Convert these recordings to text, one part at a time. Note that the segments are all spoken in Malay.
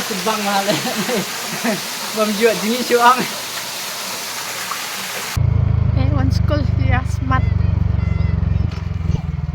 sebang mahal. Bamjuat jenis suang. One school here, smart.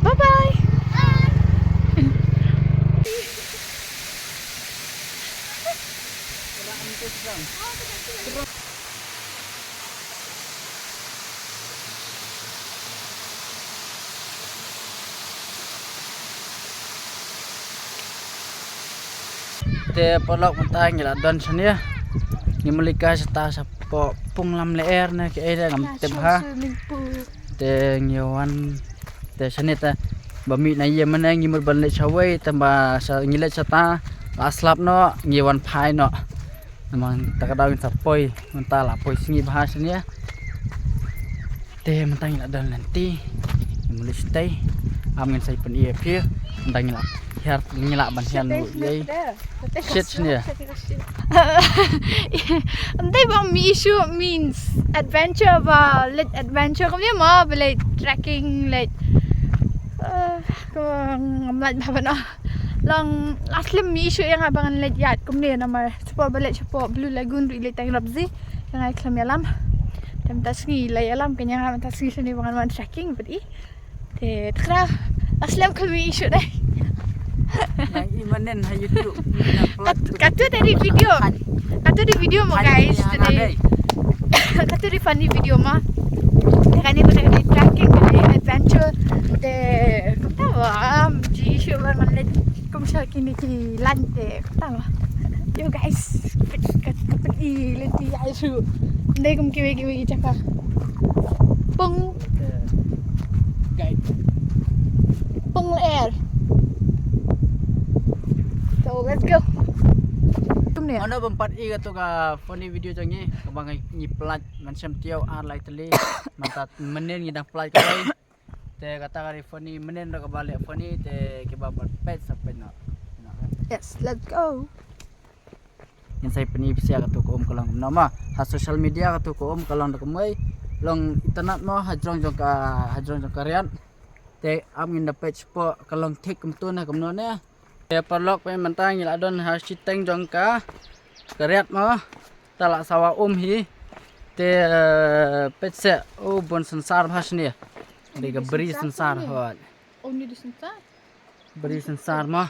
Bye bye. Te polok mentah ngila don sania. Ni melika seta sapo pung lam leer na ke ida ngam tem ha. Te nyawan te sani ta bami na ye mana ngimur ban le chawai tamba sa ngile seta aslap no nyawan phai no. Namang takadaw yung sapoi mentah lapoi singi bahas sania. Te mentah ngila don nanti. Mulai stay. Amin saya pen ia pia mentah ngila. Hiar ngila ban hian nu yai. Shit sini ya. Antay bang Mishu means adventure ba let adventure kami mo like trekking like kung lat ba na lang aslim Mishu yang abangan let yat kami nama sport balet sport Blue Lagoon really tang rabzi yang ay klam yalam tem tasngi la yalam kanya nga tasngi sini bangan man trekking beri te tra aslim kami Mishu deh. Yang imanen ha YouTube. Kata dari video mo guys today. Kata dari funny video mo. Kani ko dari trekking dari adventure de katawa di show man let kum sa kini ki lante katawa. Yo guys kapag lenti aisu. Ndai kum kiwi cakap. Pung Guide. Pung air. So let's go. Ano bempat i katu ka funny video jangi kabang ni plat macam tiau ar lai teli mantat menen ngidang plat kai te kata kari funny menen ro kabalik funny te kiba pet sampai na. Yes, let's go. Yang saya peni sia katu ko kalang nama ha social media katu ko kalang kamai long internet mo hajrong jong karian te am in the page po kalang tik kumtu na kamno ne. Ya perlok pe mentang ngila don ha siteng jongka keriat mo talak sawa hi te petse bon sensar bahas ni de ga beri sensar hot Oh ni di sensar. beri sensar mo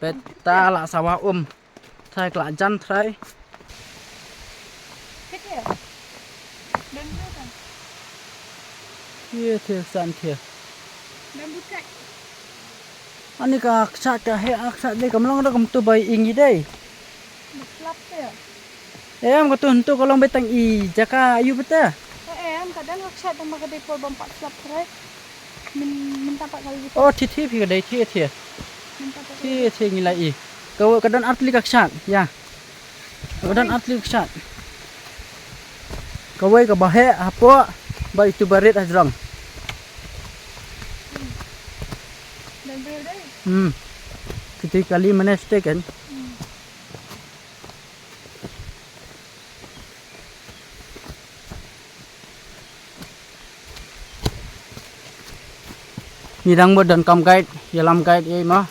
pet talak sawa thai kelak jan thai Kete. Bambu kan. ye the san the Bambu track. ani ka aksat ka he aksat de kamlong da kum tu bai ingi dei Beklap ya. em ko tu hentu kolong betang i jaka ayu beta Kadang aksa tama ka depol bampak slap right. Minta pak kali gitu. oh thi phi ka dei thi Minta pak. thi ngilai i kau kadang atli aksat ya kadang atli aksat kawai ka bahe apo bai tu barit ajrang Dan beri deh. ketika kali mana stay kan Nidang dan kam guide yalam guide ye mah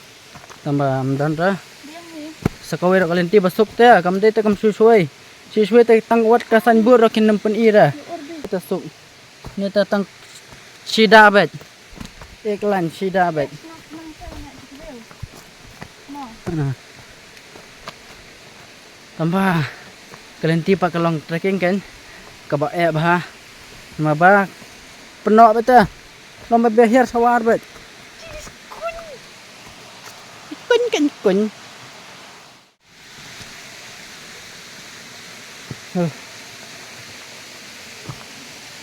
tambah amdan ra Diam ni. sakawai ra kalenti basuk te kam de te kam susuai te tang wat kasan bur rakin nempen ira kita suk ni ta tang sida bet iklan sida bet tambah kalenti pa kalong trekking kan kaba bah maba penok beta lomba behir sawar bet kun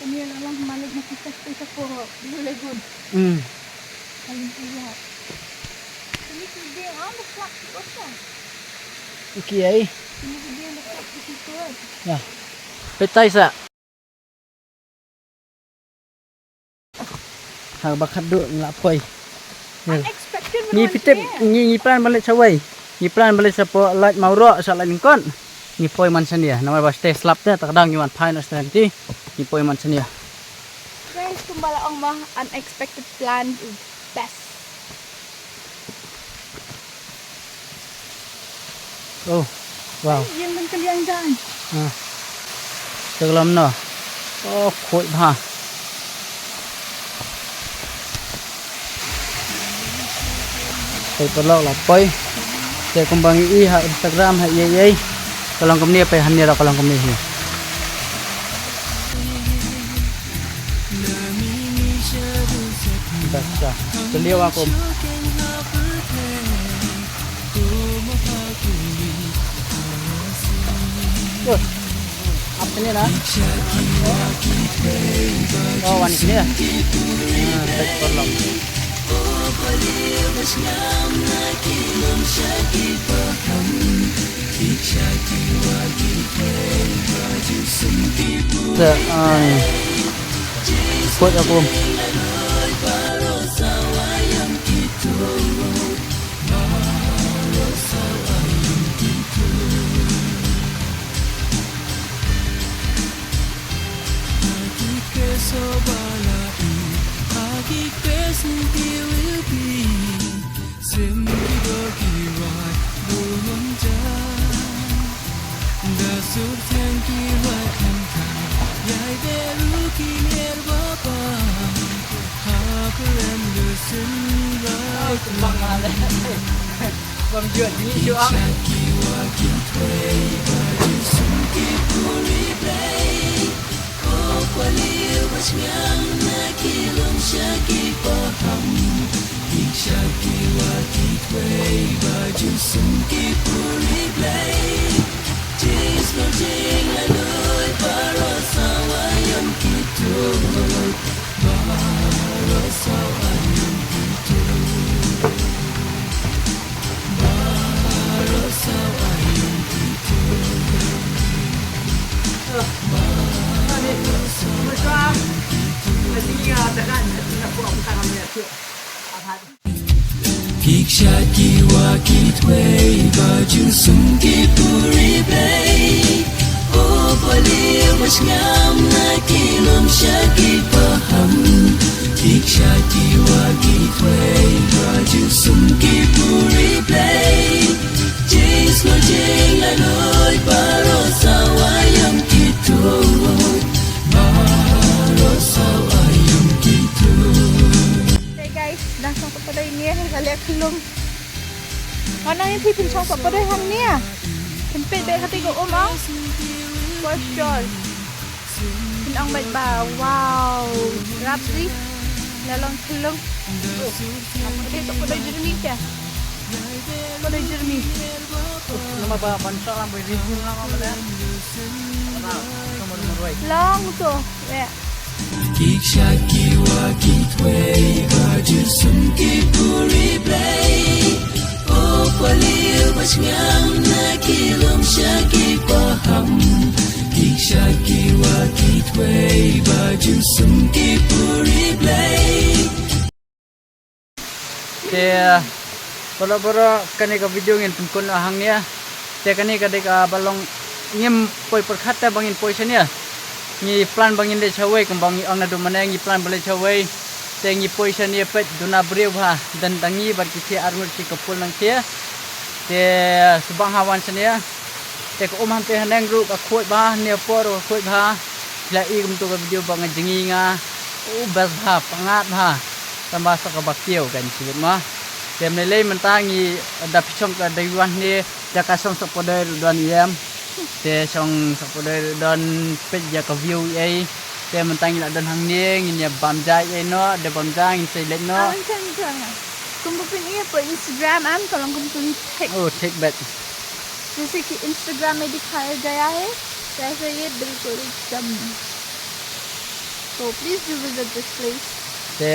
Ini adalah malik na kita po Blue Lagoon. Paling lihat. Ini dia beklap kosong. Kiai Ini dia beklap di situ. ya petai sa hang bakat du ngapoi Unexpected. ni pitep ni plan balik sawai ni plan balik sapo light mauro sa lain kon ni poi man sania nama bas teh slap teh takdang yuan pai no nanti ni poi man sania Guys, kumbala ang mah unexpected plan is best. Oh, wow. Yang mình cần yang dan. Tức lắm nè. Khối ha. Đây pelok là poi. Saya kembang ha Instagram ha ye. Kalau kami apa hani ra kalau kami ni. Baca. Beliau aku. Apa ni nak? Oh, wanita ni ya. Baik pelok. Kuat aku. Bang Juan ini juang. Kiksha kiwa kitway baju sungki puri play oh boleh mas ngam na kilom syaki paham Kiksha kiwa kitway baju sungki puri play Jais lo jeng la loy baro sawayam kitu baro sawayam kitu. Dah sampai pada ini ya, kalian belum. Mana yang pipin sampai pada hang ni ya? Tempet baik hati kau om ah. For sure. Pinang baik ba, wow. Rapi, lalang tulung. Apa dia tak pada jernih ya? Pada jernih. Nama ba bansa ang review nama mana? Nomor. Long tu, ya. Kiksha kiwa kitway baju sungki puri play oh palil mas ngam na kilom syaki paham Kiksha kiwa kitway baju sungki puri play. Te boro kani ka video ngin pun ahang nia. Te kani ka dek balong ngem poi perkhata bangin poi senia. Ni plan bangin de chawai kembang ang na do mana ngi plan bale chawai te ngi poison ye pet duna brew ha dan tangi bar kisi armur ki kapul nang tia te subang hawan senia te ko om hampe haneng ru ka khoi ba ne poro khoi ba la i kum to ka video bang jingi nga u bas ha pangat ha tambah sa ka bakiau kan sibut ma te me le mentangi da pichong ka daiwan ne da ka song sa poder dan yam te song sapodai don pet ja ka view ai te mentang la don hang ning nya bamja ai no de bamja in sai let no Kung pupin iya po Instagram am kalau kung pupin take back जैसे कि Instagram में दिखाया गया है वैसे ये बिल्कुल एकदम so please do visit this place te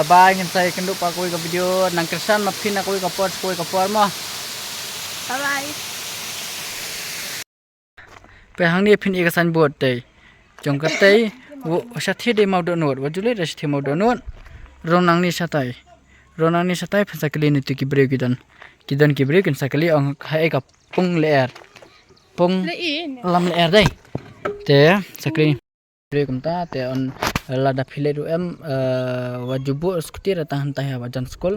ba ngin sai kendu pa koi ka video nang kersan ma phin koi ka post koi ka por mo bye bye pe hang ni phin ikasan bot te jong ka te wo sathi de mau do not wa jule de sathi mau do not ronang ni satai phasa kali ni tu ki break kidan ki break kan sakali ang hai ka pung leer pung lam leer dai te sakali break ta te on lada phile ru em wa jubu skuti ra tahan ta ha wajan skol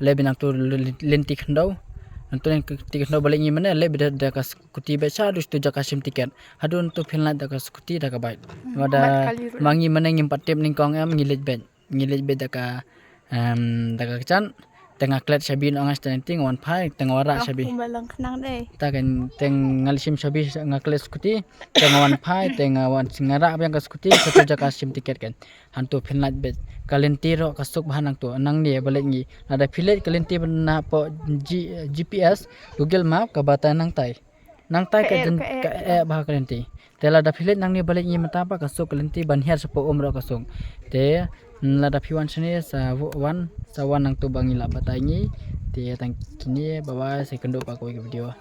le binak tu lenti khandau Nanti yang tiket no balik ni mana le beda dah skuti beca dus tu jaka sim tiket. Hadun tu Finland dah skuti dah baik. Ada mangi mana yang 4 tim ning kong am ngilit bet dah dah kecan tengah klet sabi nongas nanti ngawan pai tengah warak sabi. Kumbalang kenang deh. Ta kan teng ngalisim sabi ngaklet skuti tengah wan pai tengah wan singara yang ka skuti satu jaka sim tiket kan. Hantu Finland bet kalentiro kasuk bahan tu nang ni balik ni ada filet kalenti bena po GPS Google Map ka bata nang tai ka bah kalenti tela ada filet nang ni balik ni mata apa kasuk kalenti banhiar sepo umro kasuk te lada piwan sini sa wan nang tu bangila bata ni te tang kini bye bye saya kendo pa ko video